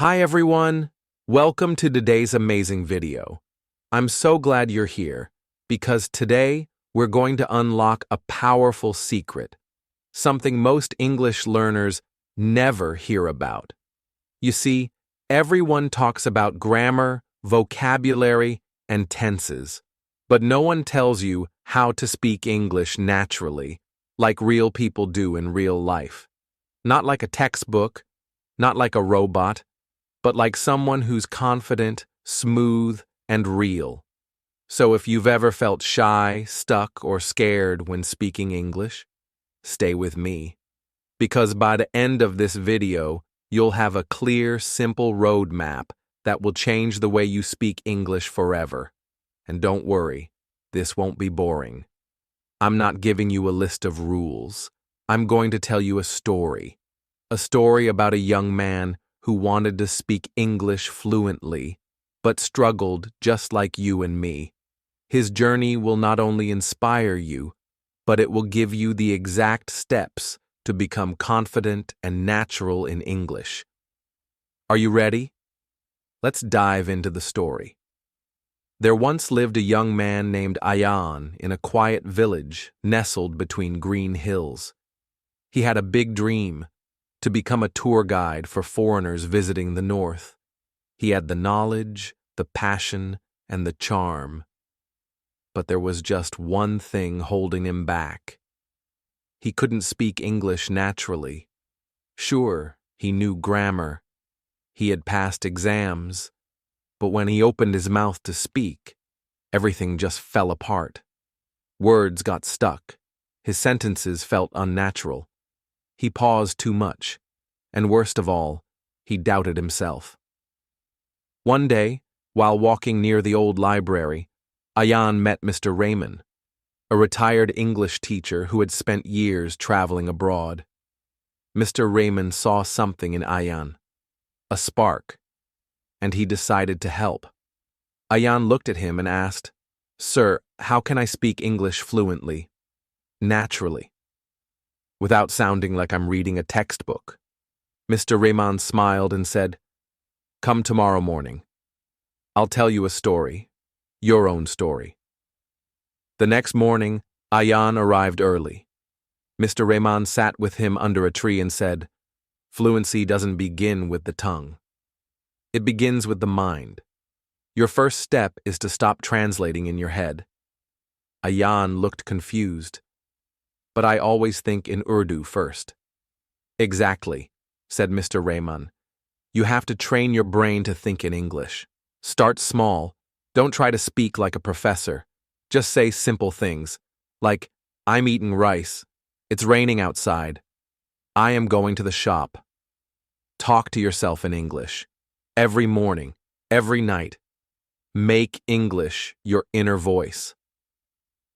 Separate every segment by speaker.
Speaker 1: Hi everyone! Welcome to today's amazing video. I'm so glad you're here because today we're going to unlock a powerful secret, something most English learners never hear about. You see, everyone talks about grammar, vocabulary, and tenses, but no one tells you how to speak English naturally, like real people do in real life. Not like a textbook, not like a robot, but like someone who's confident, smooth, and real. So if you've ever felt shy, stuck, or scared when speaking English, stay with me. Because by the end of this video, you'll have a clear, simple roadmap that will change the way you speak English forever. And don't worry, this won't be boring. I'm not giving you a list of rules. I'm going to tell you a story about a young man who wanted to speak English fluently, but struggled just like you and me. His journey will not only inspire you, but it will give you the exact steps to become confident and natural in English. Are you ready? Let's dive into the story. There once lived a young man named Ayan in a quiet village nestled between green hills. He had a big dream: to become a tour guide for foreigners visiting the north. He had the knowledge, the passion, and the charm. But there was just one thing holding him back. He couldn't speak English naturally. Sure, he knew grammar. He had passed exams. But when he opened his mouth to speak, everything just fell apart. Words got stuck. His sentences felt unnatural. He paused too much, and worst of all, he doubted himself. One day, while walking near the old library, Ayan met Mr. Raymond, a retired English teacher who had spent years traveling abroad. Mr. Raymond saw something in Ayan, a spark, and he decided to help. Ayan looked at him and asked, "Sir, how can I speak English fluently, naturally, without sounding like I'm reading a textbook?" Mr. Raymond smiled and said, "Come tomorrow morning. I'll tell you a story, your own story." The next morning, Ayan arrived early. Mr. Raymond sat with him under a tree and said, "Fluency doesn't begin with the tongue. It begins with the mind. Your first step is to stop translating in your head." Ayan looked confused. "But I always think in Urdu first." "Exactly," said Mr. Raymond. "You have to train your brain to think in English. Start small. Don't try to speak like a professor. Just say simple things, like, 'I'm eating rice. It's raining outside. I am going to the shop.' Talk to yourself in English. Every morning, every night. Make English your inner voice."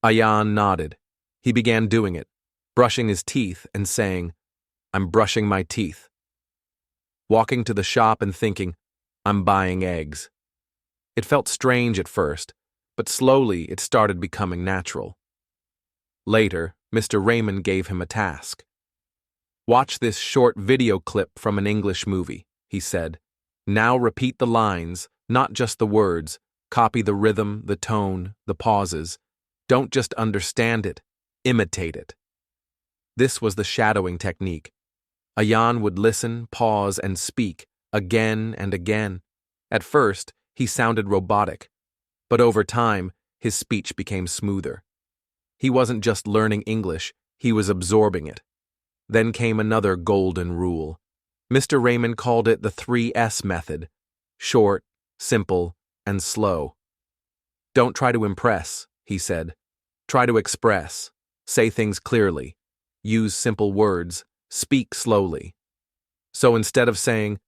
Speaker 1: Ayan nodded. He began doing it, brushing his teeth and saying, "I'm brushing my teeth." Walking to the shop and thinking, "I'm buying eggs." It felt strange at first, but slowly it started becoming natural. Later, Mr. Raymond gave him a task. "Watch this short video clip from an English movie," he said. "Now repeat the lines, not just the words. Copy the rhythm, the tone, the pauses. Don't just understand it, imitate it." This was the shadowing technique. Ayan would listen, pause, and speak, again and again. At first, he sounded robotic, but over time, his speech became smoother. He wasn't just learning English, he was absorbing it. Then came another golden rule. Mr. Raymond called it the 3S method: short, simple, and slow. "Don't try to impress," he said. "Try to express. Say things clearly. Use simple words. Speak slowly." So instead of saying,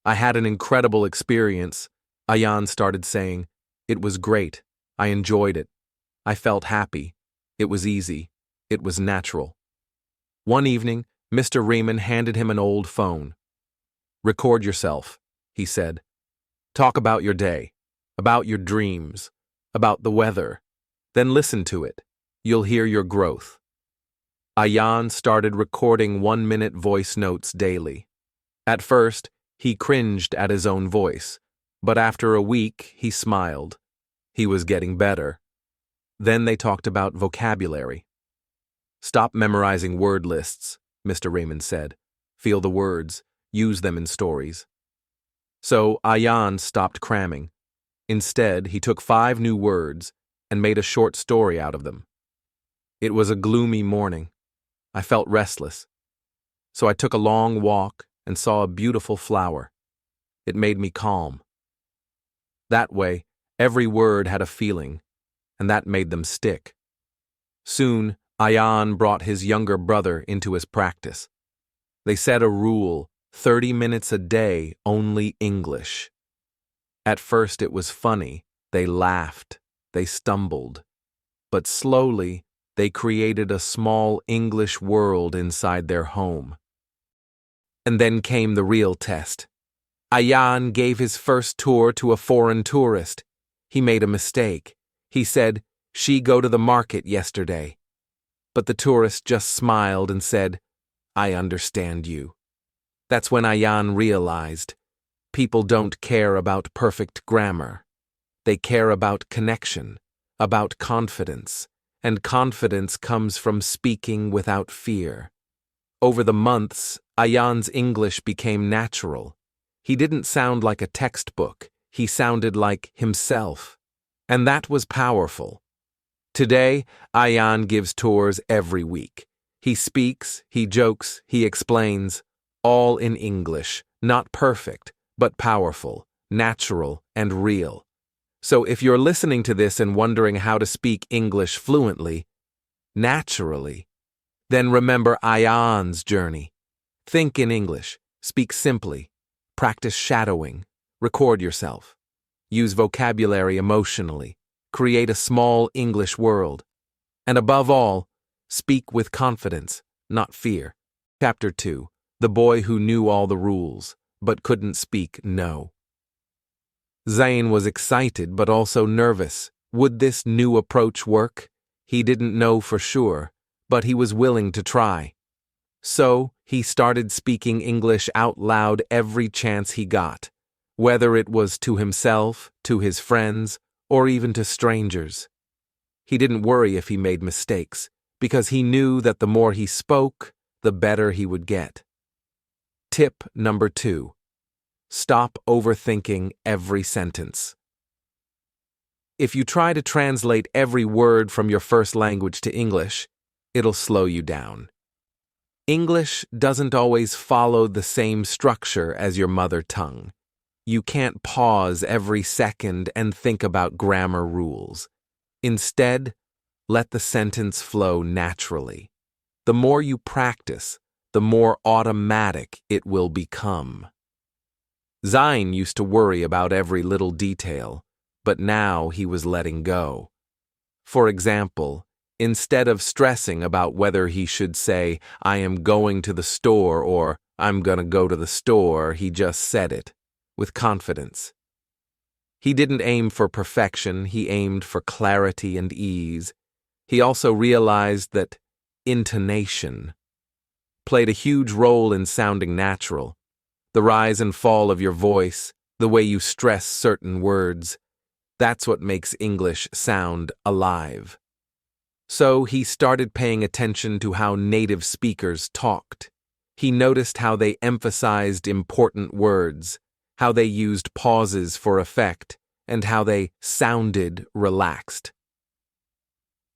Speaker 1: "I had an incredible experience," Ayan started saying, "It was great. I enjoyed it. I felt happy. It was easy. It was natural." One evening, Mr. Raymond handed him an old phone. "Record yourself," he said. "Talk about your day, about your dreams, about the weather. Then listen to it. You'll hear your growth." Ayan started recording 1-minute voice notes daily. At first, He cringed at his own voice, but after a week, he smiled. He was getting better. Then they talked about vocabulary. "Stop memorizing word lists," Mr. Raymond said. "Feel the words. Use them in stories." So Ayan stopped cramming. Instead, he took 5 new words and made a short story out of them. It was a gloomy morning. I felt restless. So I took a long walk and saw a beautiful flower. It made me calm. That way, every word had a feeling, and that made them stick. Soon, Ayan brought his younger brother into his practice. They set a rule, 30 minutes a day, only English. At first it was funny. They laughed. They stumbled. But slowly, they created a small English world inside their home. And then came the real test. Ayan gave his first tour to a foreign tourist. He made a mistake. He said, "She go to the market yesterday." But the tourist just smiled and said, "I understand you." That's when Ayan realized, people don't care about perfect grammar. They care about connection, about confidence, and confidence comes from speaking without fear. Over the months, Ayan's English became natural. He didn't sound like a textbook, he sounded like himself. And that was powerful. Today, Ayan gives tours every week. He speaks, he jokes, he explains, all in English, not perfect, but powerful, natural, and real. So if you're listening to this and wondering how to speak English fluently, naturally, then remember Ayan's journey. Think in English, speak simply, practice shadowing, record yourself, use vocabulary emotionally, create a small English world, and above all, speak with confidence, not fear. Chapter 2. The Boy Who Knew All the Rules, but Couldn't Speak No. Zayn was excited but also nervous. Would this new approach work? He didn't know for sure, but he was willing to try. So, he started speaking English out loud every chance he got, whether it was to himself, to his friends, or even to strangers. He didn't worry if he made mistakes, because he knew that the more he spoke, the better he would get. Tip number 2. Stop overthinking every sentence. If you try to translate every word from your first language to English, it'll slow you down. English doesn't always follow the same structure as your mother tongue. You can't pause every second and think about grammar rules. Instead, let the sentence flow naturally. The more you practice, the more automatic it will become. Zayn used to worry about every little detail, but now he was letting go. For example, instead of stressing about whether he should say, "I am going to the store," or "I'm gonna go to the store," he just said it, with confidence. He didn't aim for perfection, he aimed for clarity and ease. He also realized that intonation played a huge role in sounding natural. The rise and fall of your voice, the way you stress certain words, that's what makes English sound alive. So he started paying attention to how native speakers talked. He noticed how they emphasized important words, how they used pauses for effect, and how they sounded relaxed.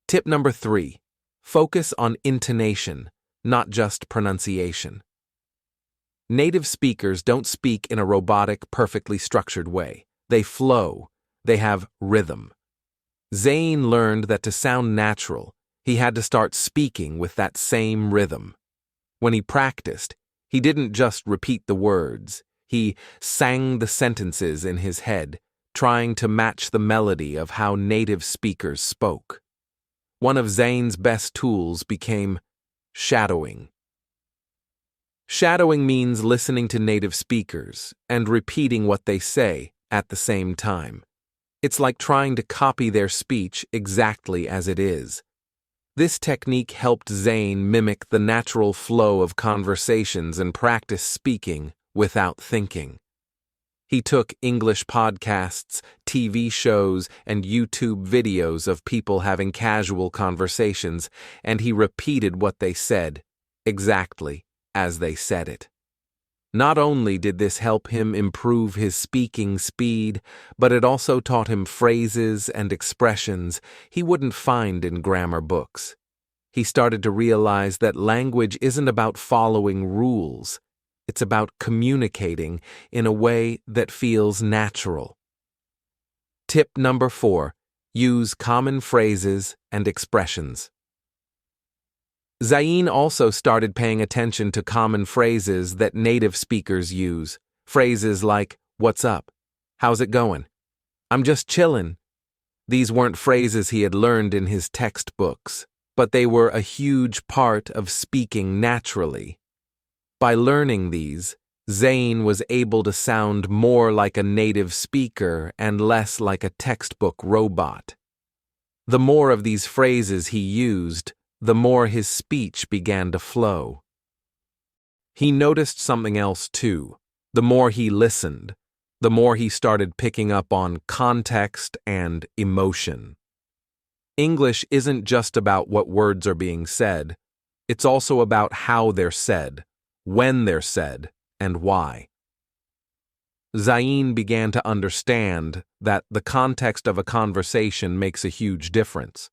Speaker 1: Tip number 3. Focus on intonation, not just pronunciation. Native speakers don't speak in a robotic, perfectly structured way. They flow. They have rhythm. Zayn learned that to sound natural, he had to start speaking with that same rhythm. When he practiced, he didn't just repeat the words. He sang the sentences in his head, trying to match the melody of how native speakers spoke. One of Zayn's best tools became shadowing. Shadowing means listening to native speakers and repeating what they say at the same time. It's like trying to copy their speech exactly as it is. This technique helped Zayn mimic the natural flow of conversations and practice speaking without thinking. He took English podcasts, TV shows, and YouTube videos of people having casual conversations, and he repeated what they said, exactly as they said it. Not only did this help him improve his speaking speed, but it also taught him phrases and expressions he wouldn't find in grammar books. He started to realize that language isn't about following rules. It's about communicating in a way that feels natural. Tip number 4. Use common phrases and expressions. Zayn also started paying attention to common phrases that native speakers use. Phrases like, "What's up? How's it going? I'm just chillin'." These weren't phrases he had learned in his textbooks, but they were a huge part of speaking naturally. By learning these, Zayn was able to sound more like a native speaker and less like a textbook robot. The more of these phrases he used, the more his speech began to flow. He noticed something else too. The more he listened, the more he started picking up on context and emotion. English isn't just about what words are being said, it's also about how they're said, when they're said, and why. Zayn began to understand that the context of a conversation makes a huge difference.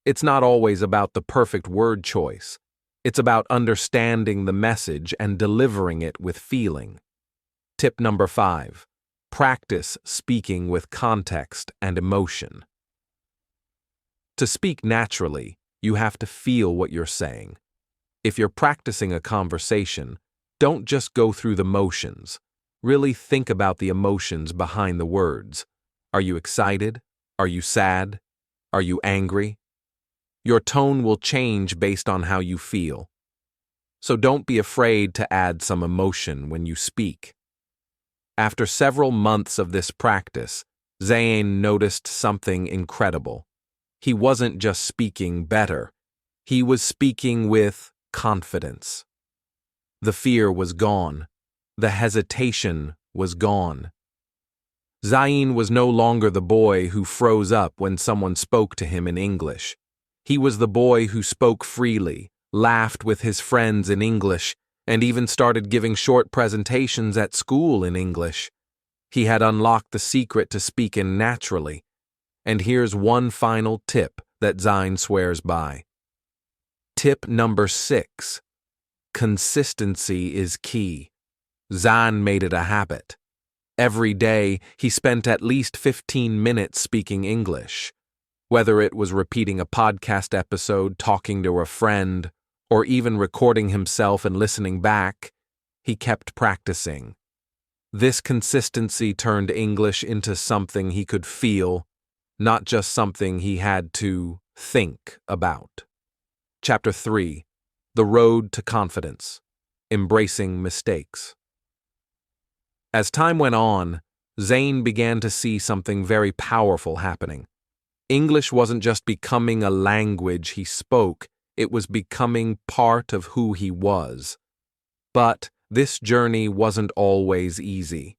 Speaker 1: It's not always about the perfect word choice. It's about understanding the message and delivering it with feeling. Tip number 5. Practice speaking with context and emotion. To speak naturally, you have to feel what you're saying. If you're practicing a conversation, don't just go through the motions. Really think about the emotions behind the words. Are you excited? Are you sad? Are you angry? Your tone will change based on how you feel. So don't be afraid to add some emotion when you speak. After several months of this practice, Zayn noticed something incredible. He wasn't just speaking better. He was speaking with confidence. The fear was gone. The hesitation was gone. Zayn was no longer the boy who froze up when someone spoke to him in English. He was the boy who spoke freely, laughed with his friends in English, and even started giving short presentations at school in English. He had unlocked the secret to speaking naturally. And here's one final tip that Zayn swears by. Tip number 6. Consistency is key. Zayn made it a habit. Every day, he spent at least 15 minutes speaking English. Whether it was repeating a podcast episode, talking to a friend, or even recording himself and listening back, he kept practicing. This consistency turned English into something he could feel, not just something he had to think about. Chapter 3. The Road to Confidence. Embracing Mistakes. As time went on, Zayn began to see something very powerful happening. English wasn't just becoming a language he spoke, it was becoming part of who he was. But this journey wasn't always easy.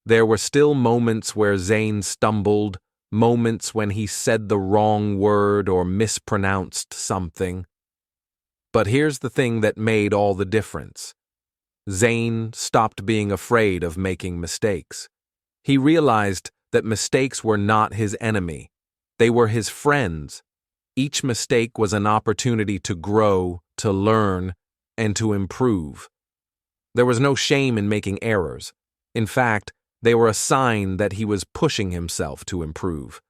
Speaker 1: There were still moments where Zayn stumbled, moments when he said the wrong word or mispronounced something. But here's the thing that made all the difference. Zayn stopped being afraid of making mistakes. He realized that mistakes were not his enemy. They were his friends. Each mistake was an opportunity to grow, to learn, and to improve. There was no shame in making errors. In fact, they were a sign that he was pushing himself to improve.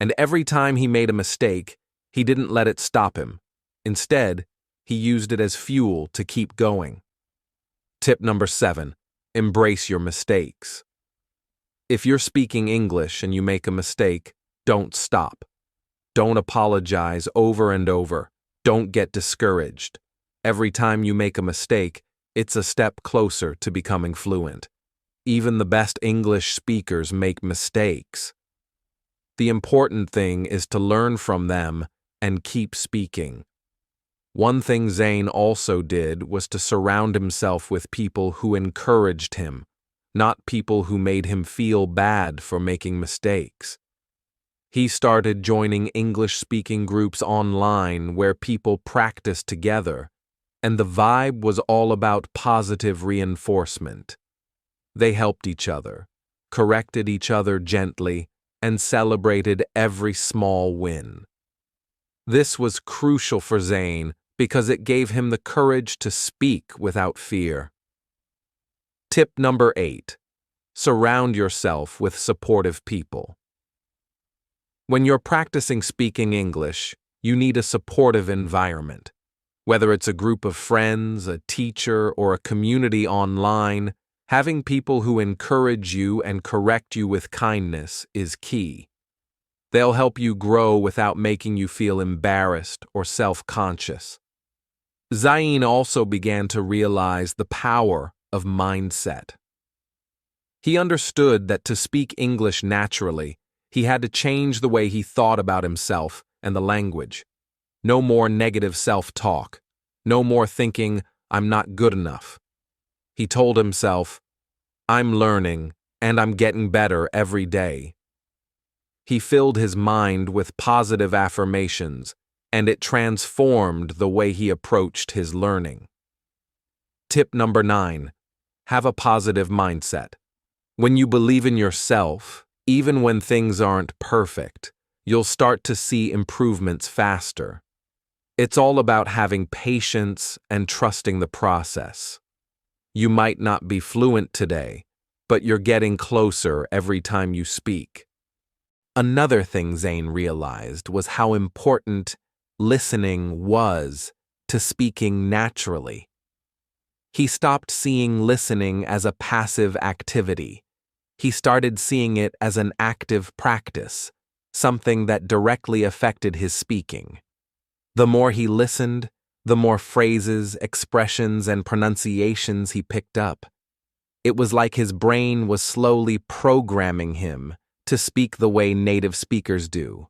Speaker 1: And every time he made a mistake, he didn't let it stop him. Instead, he used it as fuel to keep going. Tip number 7. Embrace your mistakes. If you're speaking English and you make a mistake, don't stop. Don't apologize over and over. Don't get discouraged. Every time you make a mistake, it's a step closer to becoming fluent. Even the best English speakers make mistakes. The important thing is to learn from them and keep speaking. One thing Zane also did was to surround himself with people who encouraged him, not people who made him feel bad for making mistakes. He started joining English-speaking groups online where people practiced together, and the vibe was all about positive reinforcement. They helped each other, corrected each other gently, and celebrated every small win. This was crucial for Zane because it gave him the courage to speak without fear. Tip number 8. Surround yourself with supportive people. When you're practicing speaking English, you need a supportive environment. Whether it's a group of friends, a teacher, or a community online, having people who encourage you and correct you with kindness is key. They'll help you grow without making you feel embarrassed or self-conscious. Zane also began to realize the power of mindset. He understood that to speak English naturally, he had to change the way he thought about himself and the language. No more negative self-talk. No more thinking, I'm not good enough. He told himself, I'm learning and I'm getting better every day. He filled his mind with positive affirmations, and it transformed the way he approached his learning. Tip number 9. Have a positive mindset. When you believe in yourself, even when things aren't perfect, you'll start to see improvements faster. It's all about having patience and trusting the process. You might not be fluent today, but you're getting closer every time you speak. Another thing Zane realized was how important listening was to speaking naturally. He stopped seeing listening as a passive activity. He started seeing it as an active practice, something that directly affected his speaking. The more he listened, the more phrases, expressions, and pronunciations he picked up. It was like his brain was slowly programming him to speak the way native speakers do.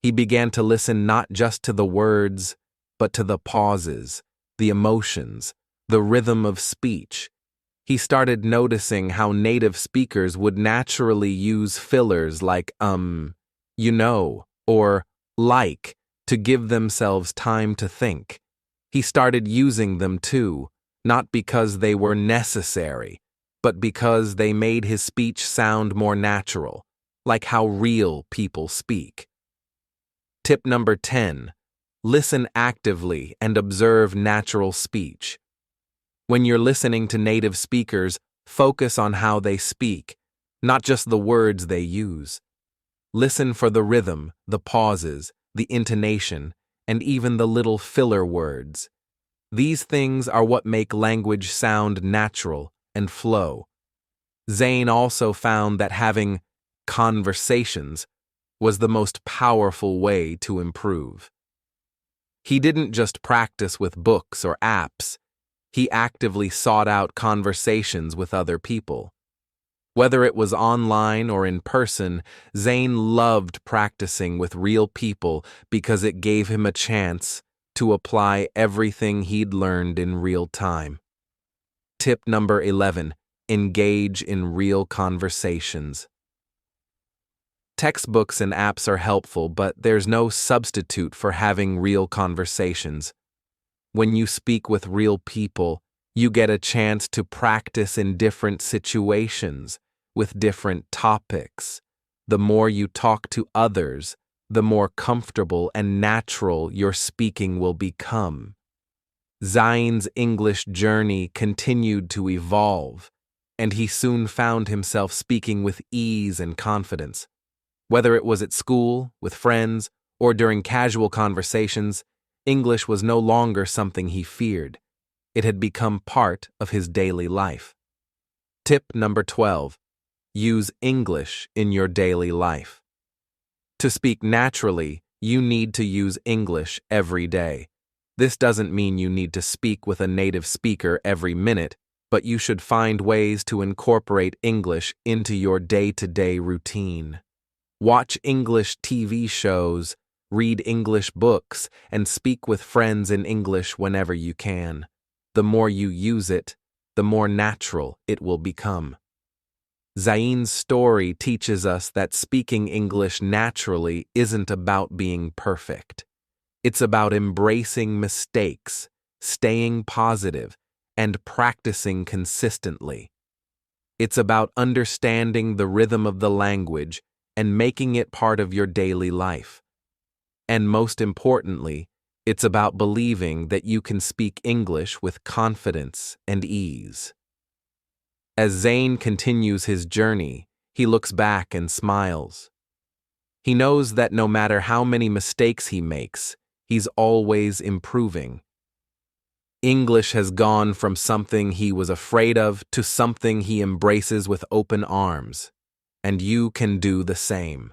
Speaker 1: He began to listen not just to the words, but to the pauses, the emotions, the rhythm of speech. He started noticing how native speakers would naturally use fillers like you know, or like to give themselves time to think. He started using them too, not because they were necessary, but because they made his speech sound more natural, like how real people speak. Tip number 10. Listen actively and observe natural speech. When you're listening to native speakers, focus on how they speak, not just the words they use. Listen for the rhythm, the pauses, the intonation, and even the little filler words. These things are what make language sound natural and flow. Zane also found that having conversations was the most powerful way to improve. He didn't just practice with books or apps. He actively sought out conversations with other people. Whether it was online or in person, Zane loved practicing with real people because it gave him a chance to apply everything he'd learned in real time. Tip number 11. Engage in real conversations. Textbooks and apps are helpful, but there's no substitute for having real conversations. When you speak with real people, you get a chance to practice in different situations, with different topics. The more you talk to others, the more comfortable and natural your speaking will become. Zane's English journey continued to evolve, and he soon found himself speaking with ease and confidence. Whether it was at school, with friends, or during casual conversations, English was no longer something he feared. It had become part of his daily life. Tip number 12. Use English in your daily life. To speak naturally, you need to use English every day. This doesn't mean you need to speak with a native speaker every minute, but you should find ways to incorporate English into your day-to-day routine. Watch English TV shows, read English books, and speak with friends in English whenever you can. The more you use it, the more natural it will become. Zain's story teaches us that speaking English naturally isn't about being perfect. It's about embracing mistakes, staying positive, and practicing consistently. It's about understanding the rhythm of the language and making it part of your daily life. And most importantly, it's about believing that you can speak English with confidence and ease. As Zain continues his journey, he looks back and smiles. He knows that no matter how many mistakes he makes, he's always improving. English has gone from something he was afraid of to something he embraces with open arms. And you can do the same.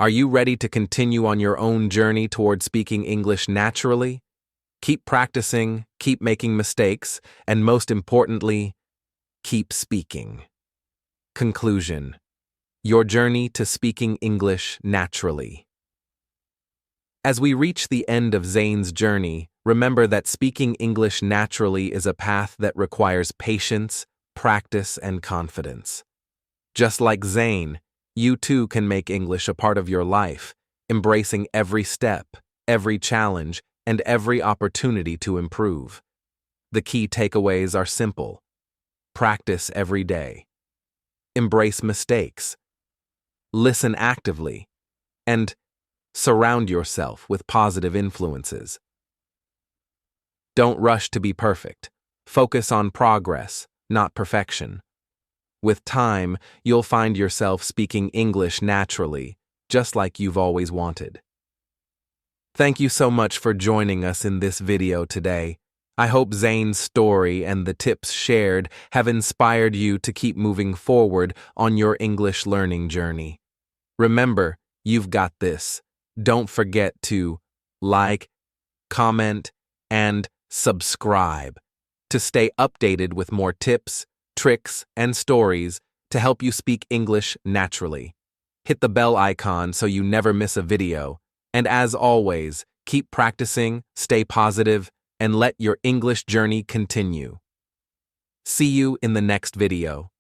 Speaker 1: Are you ready to continue on your own journey toward speaking English naturally? Keep practicing, keep making mistakes, and most importantly, keep speaking. Conclusion: your journey to speaking English naturally. As we reach the end of Zain's journey, remember that speaking English naturally is a path that requires patience, practice, and confidence. Just like Zain, you too can make English a part of your life, embracing every step, every challenge, and every opportunity to improve. The key takeaways are simple. Practice every day. Embrace mistakes. Listen actively. And surround yourself with positive influences. Don't rush to be perfect. Focus on progress, not perfection. With time, you'll find yourself speaking English naturally, just like you've always wanted. Thank you so much for joining us in this video today. I hope Zain's story and the tips shared have inspired you to keep moving forward on your English learning journey. Remember, you've got this. Don't forget to like, comment, and subscribe to stay updated with more tips, tricks, and stories to help you speak English naturally. Hit the bell icon so you never miss a video. And as always, keep practicing, stay positive, and let your English journey continue. See you in the next video.